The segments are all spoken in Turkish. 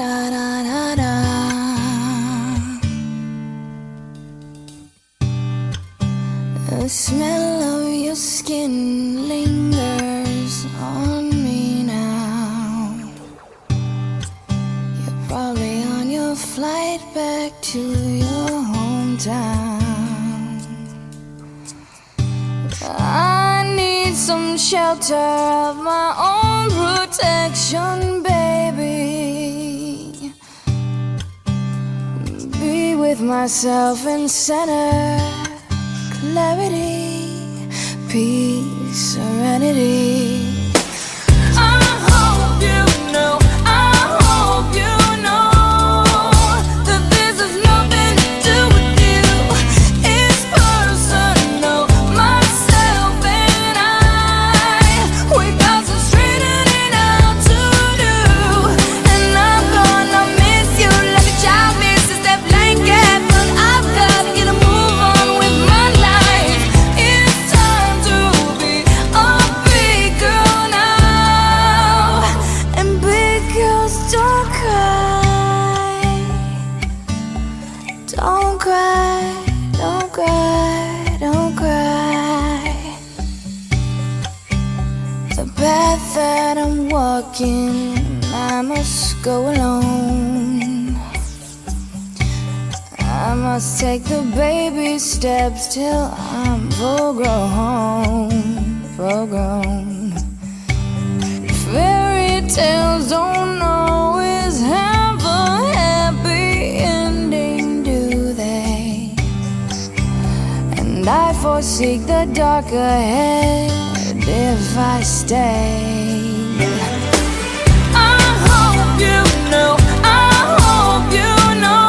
da da da da. The smell of your skin lingers on me now. You're probably on your flight back to your hometown. I need some shelter of my own protection, baby. Be with myself in center, clarity, peace, serenity. Don't cry, don't cry, don't cry. The path that I'm walking, I must go alone. I must take the baby steps till I'm full grown, full grown. Fairy tales don't always have a happy ending, do they? And I forsake the dark ahead if I stay. I hope you know, I hope you know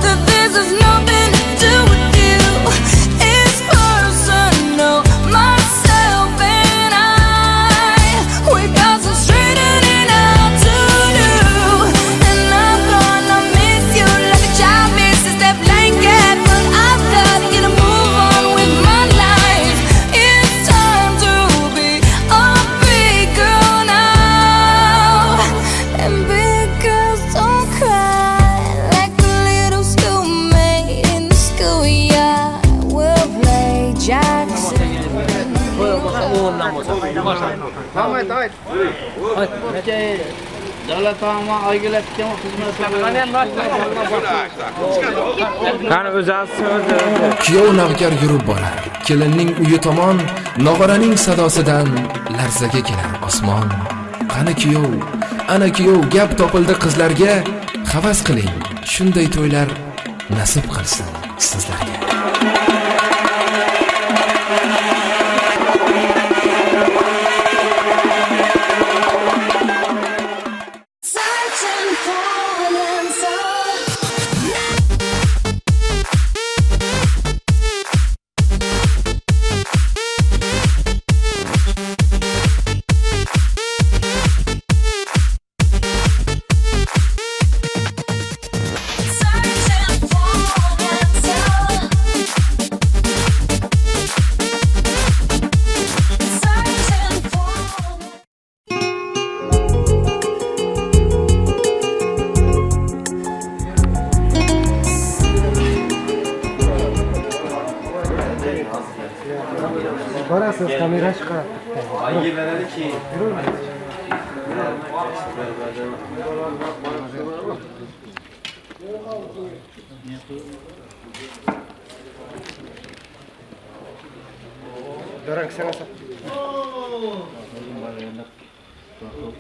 that this has nothing to do with you. It's personal, myself and I. We got some straightening out to do, and I'm gonna miss you like a child misses their blanket. But I've gotta get a move on with my life. It's time to be a big girl now. And big girls don't cry like a little schoolmate in the schoolyard. We'll play Jackson. Kuyov navkar yurib borar, kelinning uyi tomon, nog'oraning sadosidan larzaga kelar osmon. Qani kuyov, ana kuyov, gap topildi qizlarga, havas qiling, shunday to'ylar nasib qilsin sizlarga. Searching for an answer. Searching for an answer. Searching for. Barasiz kamera chiqar. Darak sana.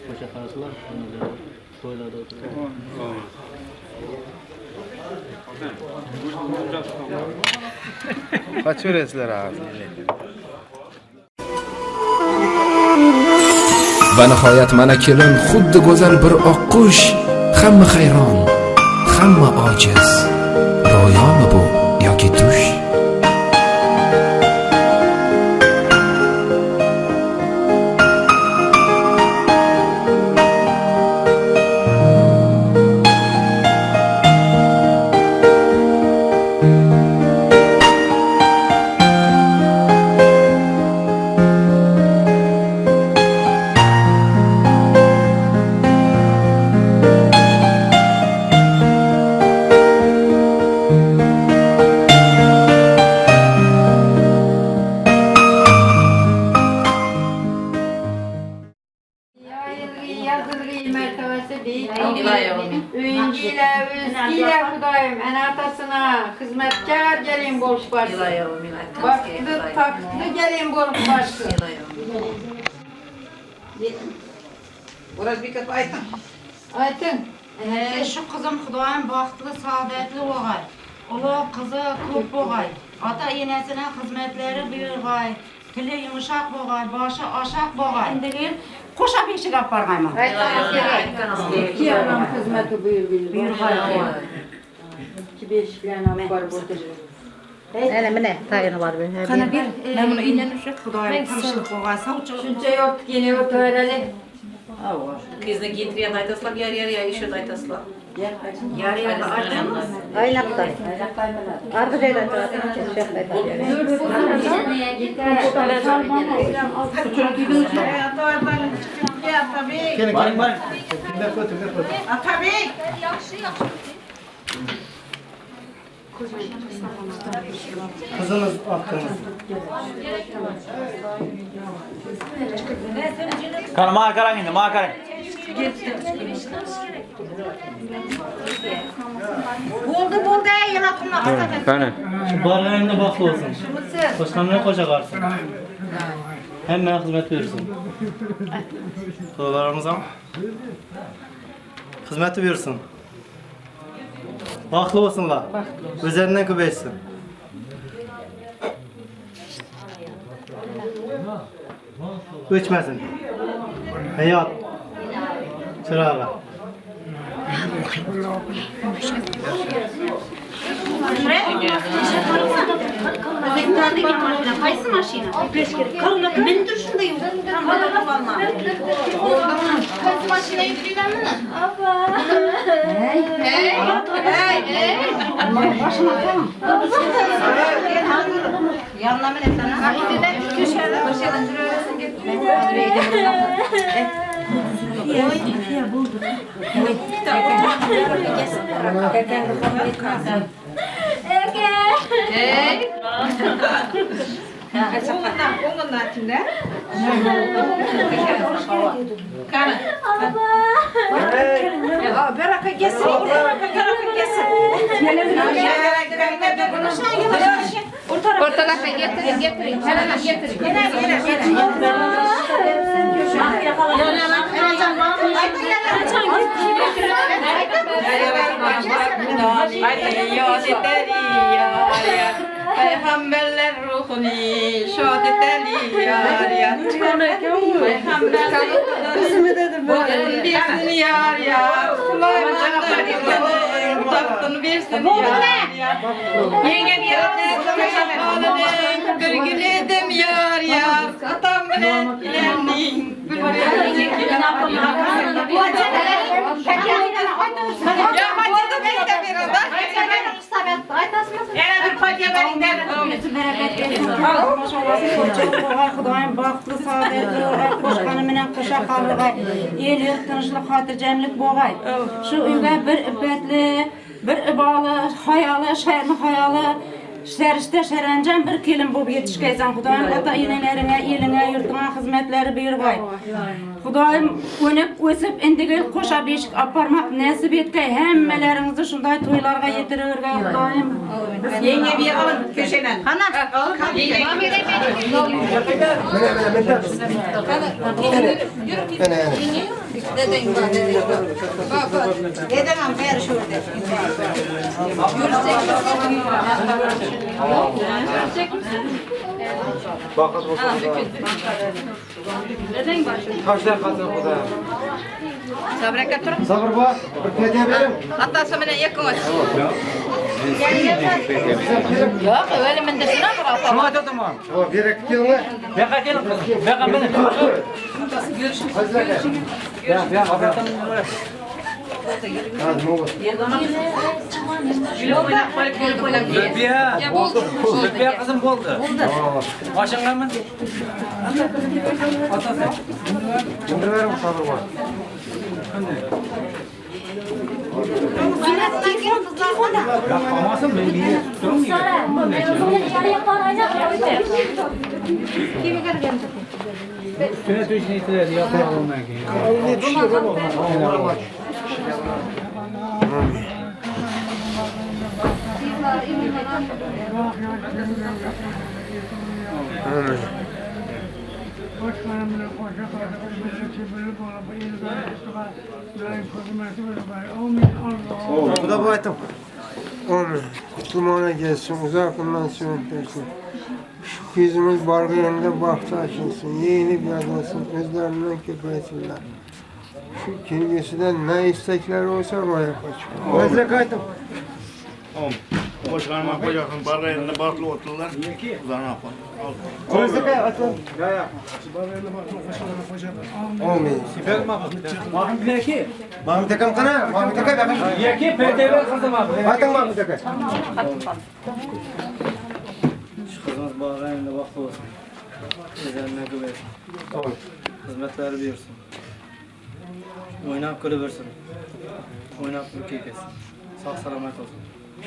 Ko'cha qaraslar, to'ylarda o'tiradi. Qachaverasizlar hozir. Va nihoyat mana kelin xuddi go'zal bir oqqush, hamma hayron, hamma ojiz. Ro'yomi bu yoki tush? hizmetkar gelin bolup başsın. Baktı taktı gelin bolup başsın. Burası bir kapı aytın. Aytın. Şu kızım Xudoyim baxtlı, saadetli olğay. Ulu kızı ko'p olğay. Ata enesine hizmetleri buyurğay. Tili yumuşak olğay, başı aşak olğay. Endigi qo'sha beshik olib borg'ayman. İki adam hizmeti buyurğay. İki beş bilen var burada. Ana mine tayını var benim. Qana bir men buni uylanishib Xudoyim tinchlik olğay, sog'chilik. Şunca yok yine oturali. Kızını getiriyor aytaslar, yarı işe aytaslar. Yarı yarı aytamaz. Aynakta. Arka caydan çıkartın. Kızınız attınız. Kana markaran indi, markaran. Bo'ldi, yana turma. Kana. Şu barlarında baklı olsun. Başkanına koşa karsın. Hemen hizmet verirsin. Sorularımıza hizmeti versin. Baklı olsunlar. Üzerinden kübeysin. Üçmesin. Hayat. Çırağı. Qaysi mashina? Kalına men turishimda yo'q. Hammalar olma. Qaysi mashinaga yurganmi? Hey. Boshima qo'ying. Yanına men etana. Köşede başlayalım. Beraka gelsin. Ortalıkta getirin. Hemen getirin. Peygamberler ruhuni şad eteli yar ya. Peygamberler ruhuni birsin yar ya. Süleyman'ın tahtını birsin yar ya. Yenge bir yerde gülgüledim yar ya. Atam bilen ilerinin bülbülü. Ya hadi da ben de bir adam. Xudoyim baxtli, saodatli, qo'shqani bilan qo'sha qolg'ay. El yurt tinchlik, xotirjamlik bo'lg'ay. Shu uyga bir ippatli, bir iboli, hayoli, sharmi hayoli, sharishta sharanjam bir kelin bo'lib yetishgaysan. Xudoyim ota enalaringga, elingga, yurtingga xizmatlari buyurg'ay. Xudoyim o'nib, o'sib, endigi qo'sha beshik olib bormoq nasib etgay. Hammalaringizni shunday to'ylarga yetiravergay Xudoyim. Yenge bir alın köşeden. Ana. Deden am ver şurada. Görecek misin? Bakız olsun. Neden başlıyor? Kaçlar katır bu da. Sabra katır. Sabır bu. Bir hediye verim. Hatta sana yakın aç. Yok öyle ben de şuna bırak. Şunu at tamam. O bir ek kelme. Beka gelin kızım. Beka benim. Ya abratan numara. Hadi ne olur. Zülbiye. Oldu. Zülbiye kızım oldu. Başın mı? Şimdi verim sabır bu. Ya amasın ben niye durmuyor? Şöyle tüyüşünü itiler yapalım belki. Ne düşüyor oğlum? Uğramak. Bu da bu aytım. Amin. Kumana gelsin, uzakından sürüntürsün. Şu yüzümüz bargı yanında bahtı açılsın. Yeğeni bir adamsın, özlerinden köpeysinler. Şu kirgesinden ne istekler olsa o yapacak. Özlek aytım. Başkanıma koyacaksın, barga yerinde barklı otururlar. Uzağına yapalım. Özlek aytım. Amin. Mahmut Beki. Mahmut Tekam kana, Mahmut Tekam bakın. Yeki PTV kızım abi. Aytım Mahmut Tekam. Şu kızımız bağırayında vakti olsun. Üzerine güversin. Amin. Hizmetleri buyursun. Oynayıp kırıversin. Oynayıp ülke kesin. Sağ selamet olsun.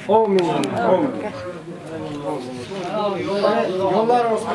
Amin. Amin. Yollar olsun.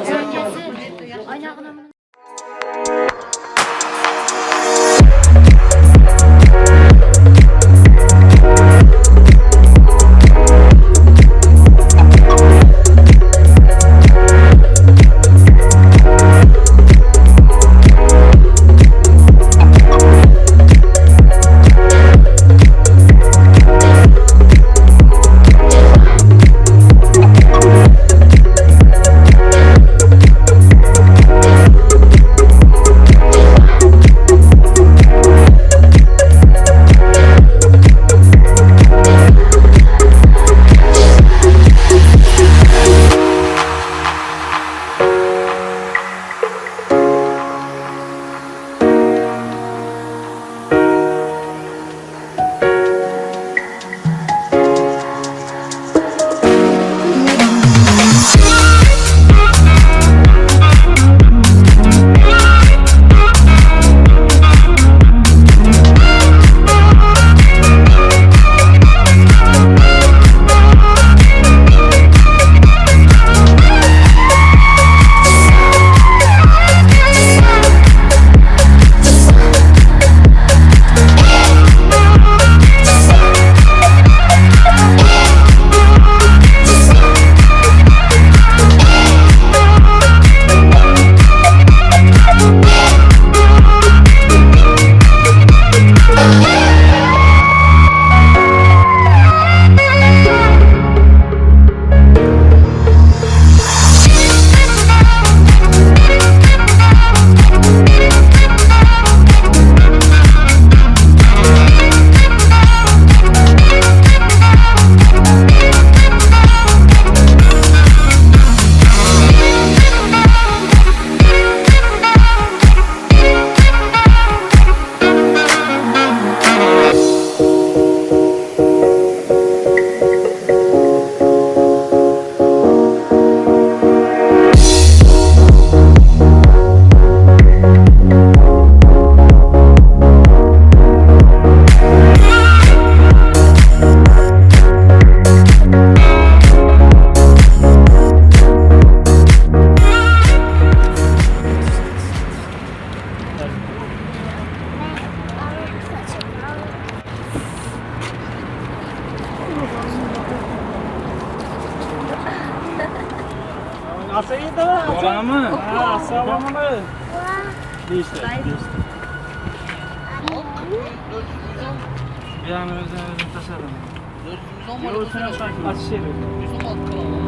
Ola mı? Ha, sağlam mı? Değişti. Bir an özünü taşıdım. 410 var. Aç şey. 116 kalan.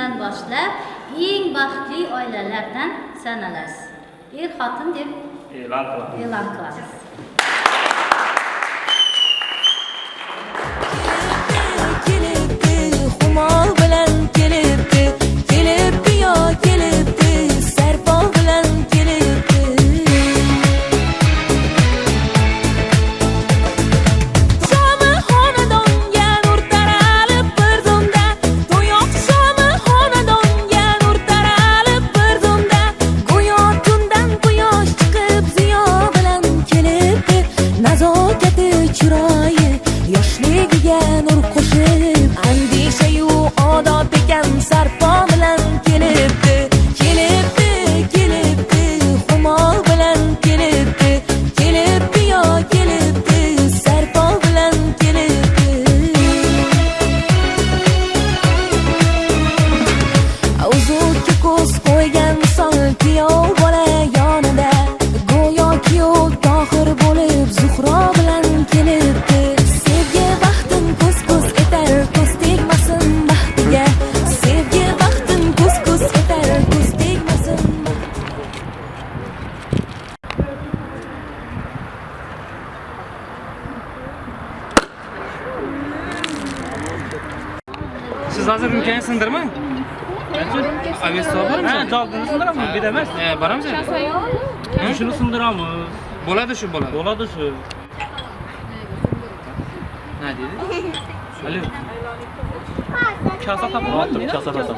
kundan boshlab eng baxtli oilalardan sanalasiz. Er-xotin deb e'lon qilamiz. Kelibdi, xumor bilan kelibdi, kelibdi yo kelibdi, sarpo bilan kelibdi. Shomi xonadonga nur taralib bir zumda, to'yoq shomi xonadonga nur taralib bir zumda, go'yo tundan quyosh chiqib ziyo bilan kelibdi, nazokati chiroyi yoshligiga nur qo'shib, andishayu odob ekan sarpo bilan kelibdi, kelibdi, kelibdi, xumor bilan kelibdi, kelibdi yo kelibdi, sarpo bilan kelibdi. O'ziga ko'z qo'ygan misol kuyov bola yonida, go'yo kuyov tohir bo'lib Zuhro bilan kelibdi. Sevgi baxtin ko'z-ko'z etar, ko'z tegmasin baxtiga. Sevgi baxtin ko'z-ko'z etar, ko'z tegmasin. Siz hozir imkonni sindirmang. Avesta bormi? Ha, javobni sindiraman, bu yerda emas. Boramiz. Shuni sindiramiz. Bo'ladi shu, bo'ladi. Bo'ladi shu. Nima dedi? Alo. Kasa topib, kasa topib.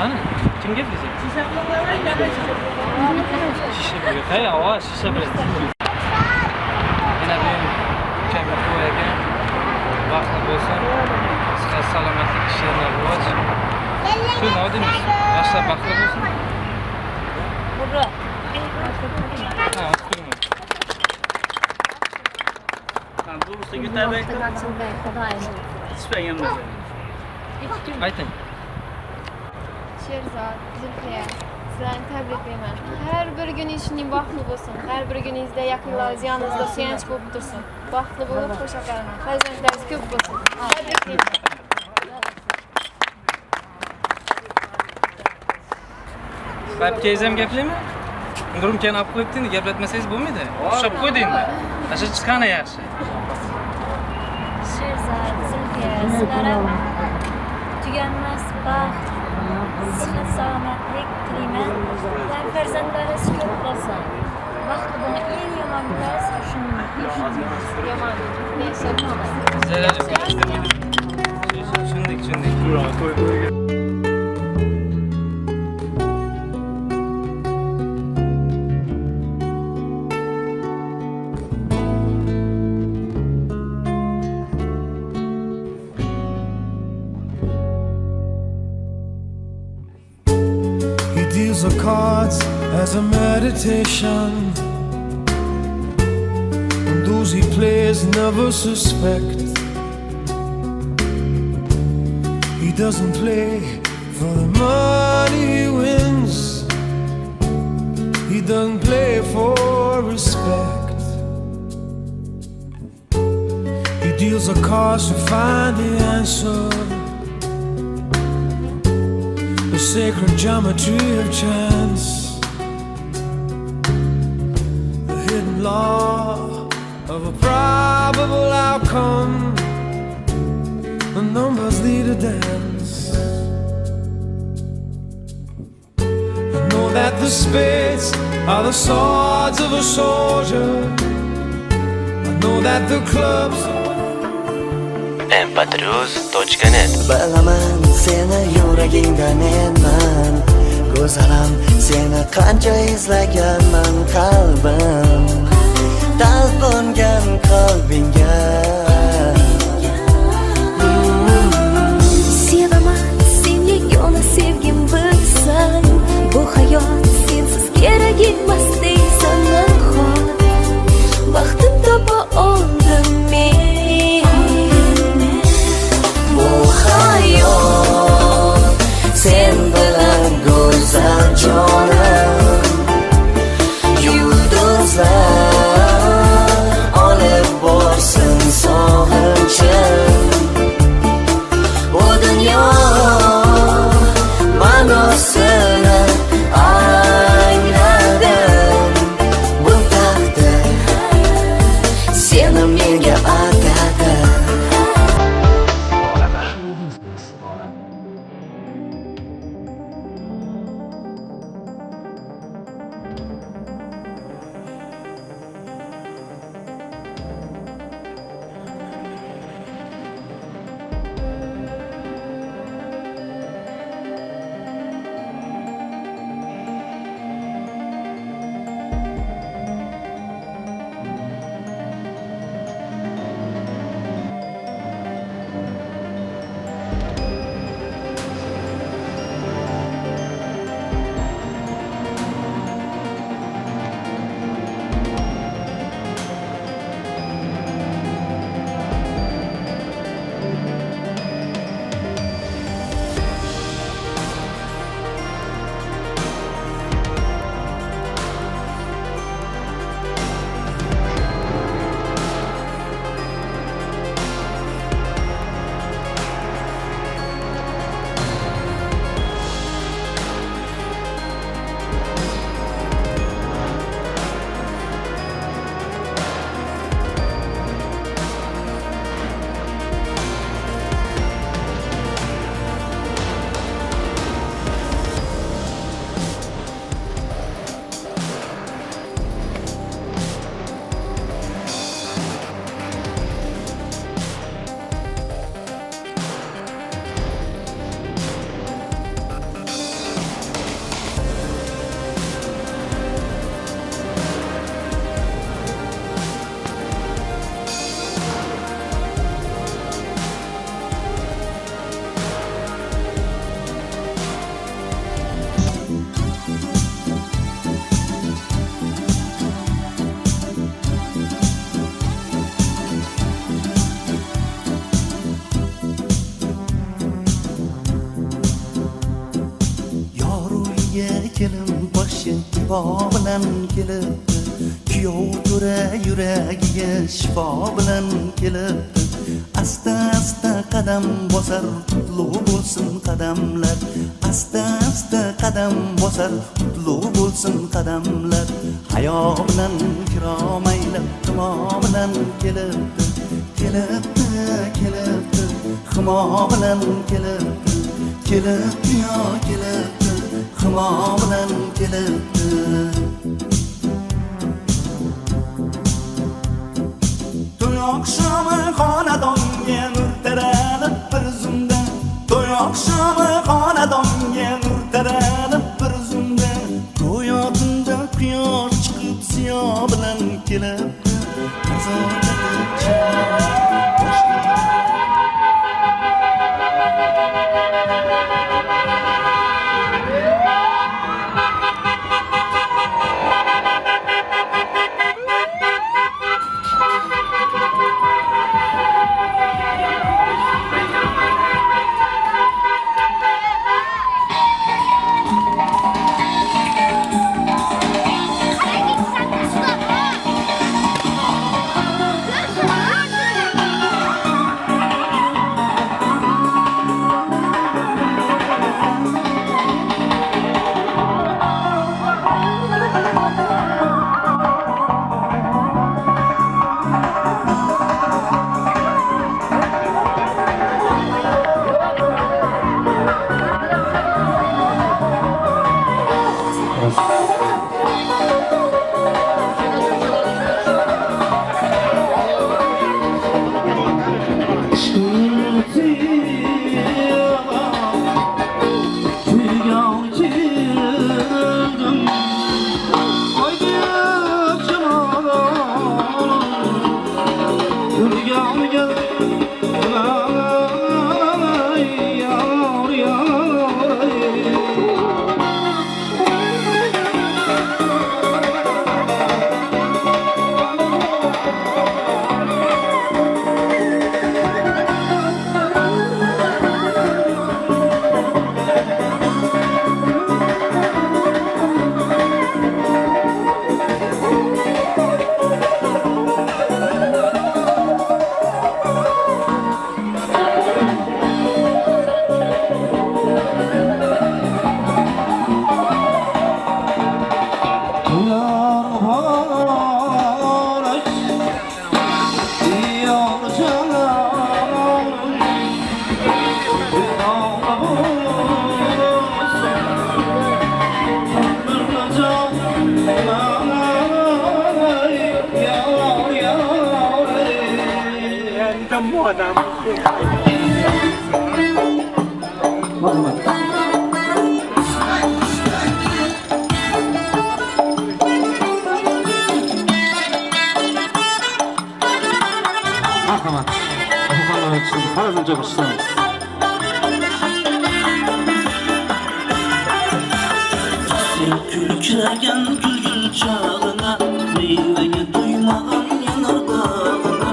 Ana, kimga deysiz? Shisha bilan. Hay, ovoz shisha bilan. Yana bir kamga qo'yaga vaqt bo'lsin. Sizga salomatlik ishlar rivoj. Shu nima deymiz? Yoshlar baxtli bo'lsin. Ha, Bu sizga tabiiy. Spayamiz. ayting. Sherzod, Zulfiya, sizlarni tabriklayman. Har bir kuningiz baxtli bo'lsin. Har bir kuningizda yaqinlaringiz yoningizda suyanch bo'lib tursin. Baxtli bo'lib qo'sha qaraman. Farzandlaringiz ko'p bo'lsin. Tabriklayman. Babkangiz ham gaplaymi? Gurumkani olib qo'yibdi, endi gaplatmasangiz bo'lmaydi. Ushlab qo'ydi endi. Asha chiqqani yaxshi. Sherzod, Zulfiya, sizlar tuganmas baxt, sihat salomatlik tilayman. Farzandlaringiz ko'p bo'lsin. Baxtli bo'ling. Eng yomon bilas shuni. Yomon. Neyse. Shunday. He deals the cards as a meditation, and those he plays never suspect. He doesn't play for the money he wins, he doesn't play for respect. He deals the cards to find the answer, the sacred geometry of chance, the hidden law of a probable outcome. The numbers lead a dance. I know that the spades are the swords of a soldier. I know that the clubs Empatruz.net Bilaman seni yuragingda menman, go'zalam seni qancha izlaganman qalbim, talpingan qalbingga. Sevaman sen yagona sevgim bilsan, bu hayot sensiz kerak emas deysan nahot. Baxtim topa oldim men. Bu hayot sen bilan go'zal jonim, yulduzlar olib borsin son. kelin boshi ibo bilan kelibdi kuyov to'ra yuragiga shifo bilan kelibdi asta asta qadam bosar qutlug' bo'lsin qadamlar asta asta qadam bosar qutlug' bo'lsin qadamlar hayo bilan kiromaylab himo bilan kelibdi kelibdi kelibdi himo bilan kelibdi kelibdi yo kelibdi himo bilan kelibdi to'y oqshomi xonadonga nur taralib bir zumda to'y oqshomi xonadonga nur taralib bir zumda go'yo tunda quyosh chiqib ziyo bilan kelibdi Külçegen gülgül çağına meyveye duymadan yanar dağına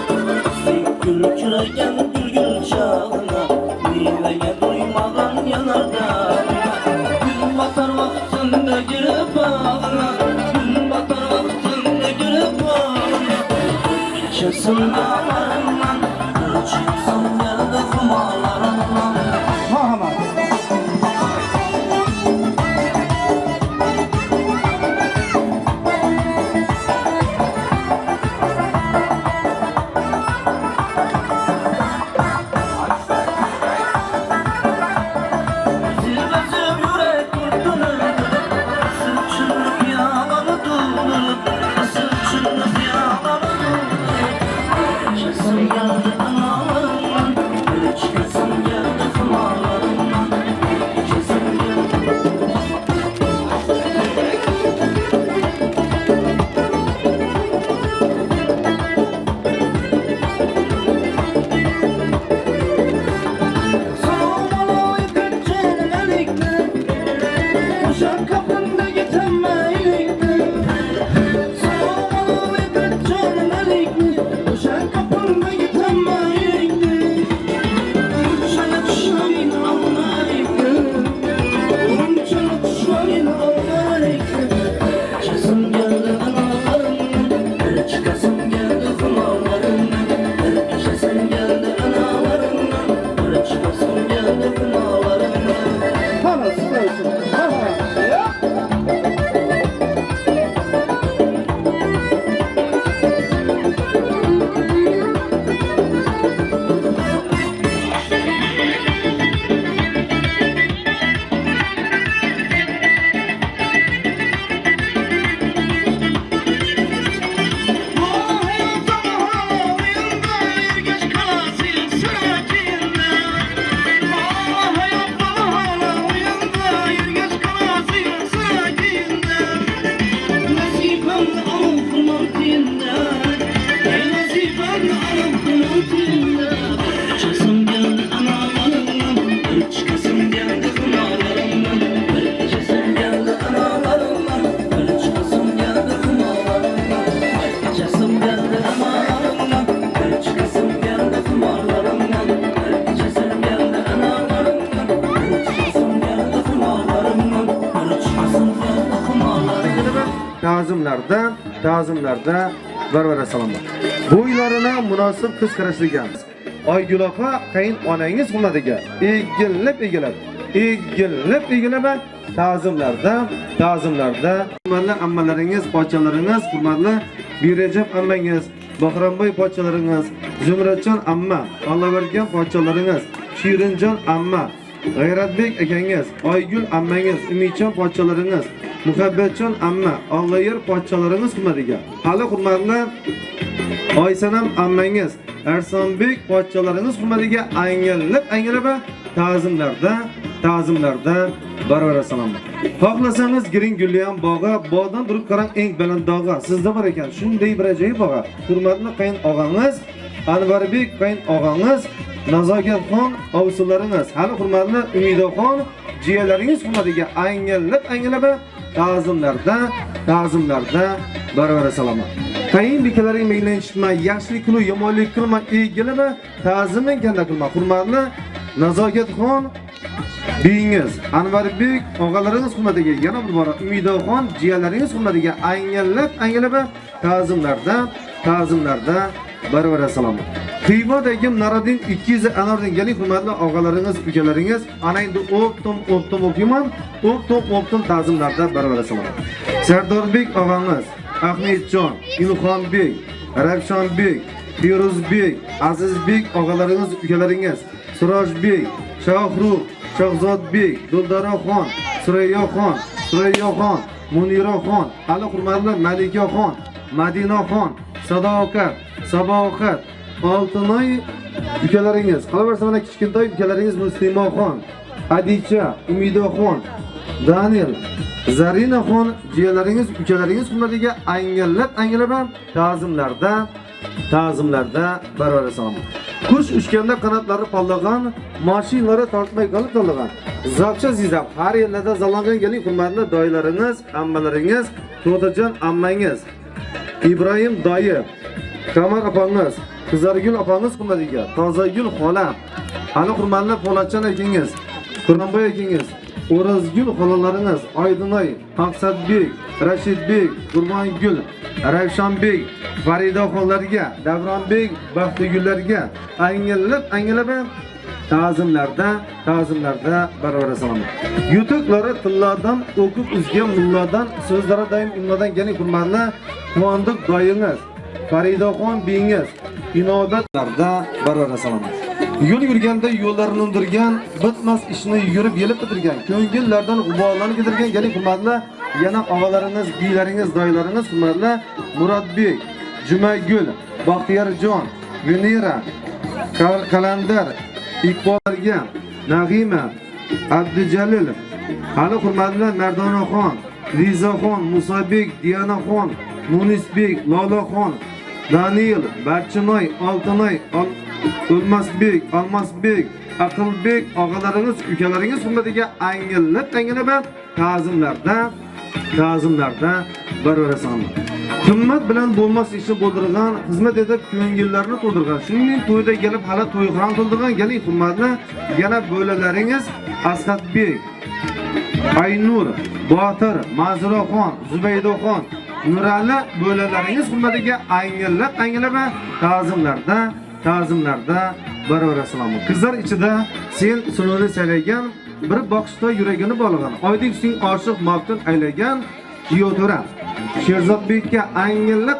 Külçegen gülgül çağına meyveye duymadan yanar dağına Gün batar vaktinde girip bağına Gün batar vaktinde girip bağına İçesin dağlarından Çıksın yerde kumalarından Muhammed Sen geldin ağır ta'zimlarda barvara salomlar. Bo'ylarini munosib qiz qarashtirgan. Oygul opa qayin onangiz xizmatiga egilib ta'zimlarda hurmatli ammalaringiz, pochalaringiz, hurmatli Birajab ammangiz, Bahramboy pochalaringiz, Zumratjon amma, Allohvergan pochalaringiz, Shirinjon amma, G'ayratbek akangiz, Oygul ammangiz, Umidjon pochalaringiz, Muhabbatjon amma, Allohyer pochalaringiz hurmatiga. Hali hurmatli Oysanam ammangiz, Arsonbek pochalaringiz hurmatiga angilib ta'zimlarda barvara salomlar. Xohlasangiz giring Gulliam bog'i, bog'dan turib qarang eng baland dog'i sizda bor ekan. Shunday bir ajoyib bog'i. Hurmatli qayin og'angiz, Anvarbek qayin og'angiz, Nazogatxon ovsilaringiz, hali hurmatli Umidaxon jiyalaringiz hurmatiga angilib ta'zimlarda barvara salomlar. Qayin bekalaring meylanishma, yaxshilik qilib, yomonlik qilma, egilib ta'ziming kanda qilma. Hurmatli Nazogatxon beyingiz, Anvarbek og'alaringiz hurmatiga, yana bir bora Umidaxon jiyalaringiz hurmatiga angilib ta'zimlarda barvara salomlar. Qiymodagi Naradin 200 anordin galing hurmatli og'alaringiz, ukalaringiz, anangni o'ptim ta'zimlarda barvara salomlar. Sardorbek og'angiz, Ahmedjon, Ilhombek, Ravshonbek, Firuzbek, Azizbek og'alaringiz, ukalaringiz, Surojbek, Shohruh, Shahzodbek, Duldaroxon, Surayyoxon, Muniraxon, hali hurmatli Malikaxon, Madinaxon, Saboqat, Oltinoy ukalaringiz, qolaversa mana kichkintoy ukalaringiz Muslimaxon, Adicha, Umidaxon, Daniel, Zarinaxon jiyalaringiz, ukalaringiz hurmatiga angilib ta'zimlarda barvara salomlar. Qush uchganda qanotlari pollagan, mashinalari tortmay qolib to'lagan. Zabcha zizab har yerlarda zallangan galing hurmatli doylaringiz, ammalaringiz, To'tajon ammangiz, Ibrohim doyi, Qamar opangiz, Qizargul opangiz hurmatiga, Tozagul xola, hali hurmatli Po'latjon akangiz, Quronboy akangiz, O'razgul xolalaringiz, Oydinoy, Maqsadbek, Rashidbek, Qurbongul, Ravshonbek, Farida xonlarga, Davronbek, Baxtigullarga angilib ta'zimlarda barvara salomlar. Yutuqlari tillardan o'qib uzgan mulladan so'zlari doim imlodan galing hurmatli Quvondiq doyingiz, Faridaxon beyingiz, inobatlarda barvara salomlar. Yo'l yurganda yo'llarni undirgan, bitmas ishni yurib yelib bitirgan, ko'ngillardan g'uborlanib ketirgan galing hurmatli yana og'alaringiz, biylaringiz, doylaringiz hurmatli Murodbek, Jumagul, Baxtiyorjon, Venera, Qalandar, Iqbollarga, Nag'ima, Abdujalil, hali hurmatli Mardonaxon, Rizaxon, Musabek, Diyanaxon, Munisbek, Lolaxon, Daniel, Barchinoy, Oltinoy, O'lmasbek, Almasbek, Aqilbek og'alaringiz, ukalaringiz hurmatiga angilib ta'zimlarda barvara salomlar. Qimmat bilan bo'lmas ishni bo'ldirgan, xizmat etib ko'ngillarni to'ldirgan, shuningdek to'yda kelib hali to'yxon to'ldirgan galing hurmatli yana bo'lalaringiz Asqatbek, Aynur, Botir, Manzuraxon, Zubaydaxon, Nurali bo'lalaringiz hurmatiga angilib ta'zimlarda barvara salomlar. Qizlar ichida sen sununi saylagan, bir boqishda yuragini bog'lagan, oydek sing oshiq maftun aylagan Kiyotora Sherzodbekka angilib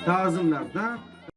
ta'zimlarda